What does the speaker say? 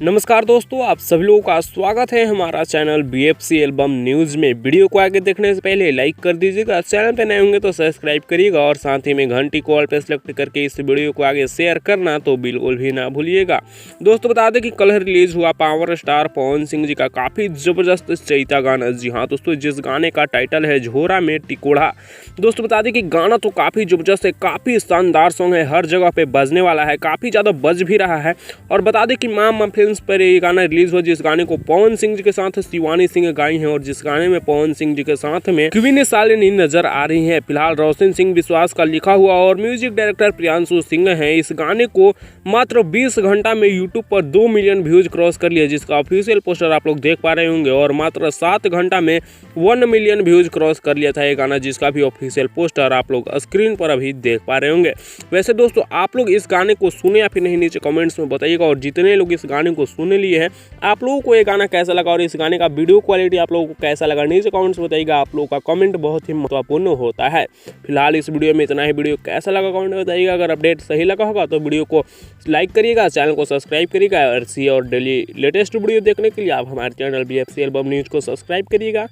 नमस्कार दोस्तों, आप सभी लोगों का स्वागत है हमारा चैनल BFC एल्बम न्यूज़ में। वीडियो को आगे देखने से पहले लाइक कर दीजिएगा, चैनल पे नए होंगे तो सब्सक्राइब करिएगा और साथ ही में घंटी को ऑल पे सेलेक्ट करके इस वीडियो को आगे शेयर करना तो बिल्कुल भी ना भूलिएगा। दोस्तों बता दें कि कल रिलीज हुआ पावर स्टार पवन सिंह जी का काफ़ी ज़बरदस्त चैता गाना। जी हाँ दोस्तों, जिस गाने का टाइटल है झोरा में टिकोड़ा। दोस्तों बता दें कि गाना तो काफ़ी ज़बरदस्त है, काफ़ी शानदार सॉन्ग है, हर जगह पे बजने वाला है, काफ़ी ज़्यादा बज भी रहा है। और बता दें कि मामा फिल्म्स पर ये गाना रिलीज हुआ, जिस गाने को पवन सिंह जी के साथ शिवानी सिंह गाई हैं और जिस गाने में पवन सिंह जी के साथ में क्वीन सालिनी नजर आ रही हैं। फिलहाल रोशन सिंह विश्वास का लिखा हुआ और म्यूजिक डायरेक्टर प्रियांशु सिंह हैं। इस गाने को मात्र 20 घंटा में यूट्यूब पर 2 मिलियन व्यूज क्रॉस कर लिया, जिसका ऑफिशियल पोस्टर आप लोग देख पा रहे होंगे। और मात्र 7 घंटा में 1 मिलियन व्यूज क्रॉस कर लिया था ये गाना, जिसका भी ऑफिशियल पोस्टर आप लोग स्क्रीन पर अभी देख पा रहे होंगे। वैसे दोस्तों आप लोग इस गाने को सुने या फिर नहीं, नीचे कमेंट्स में बताइएगा। और जितने लोग इस गाने को सुनने लिए है, आप लोगों को ये गाना कैसा लगा और इस गाने का वीडियो क्वालिटी आप लोगों को कैसा लगा, नीचे कमेंट्स में बताइएगा। आप लोगों का कमेंट बहुत ही महत्वपूर्ण होता है। फिलहाल इस वीडियो में इतना ही। वीडियो कैसा लगा कमेंट में बताइएगा। अगर अपडेट सही लगा होगा तो वीडियो को लाइक करिएगा, चैनल को सब्सक्राइब करिएगा और डेली लेटेस्ट वीडियो देखने के लिए आप हमारे चैनल BFC एल्बम न्यूज़ को सब्सक्राइब करिएगा।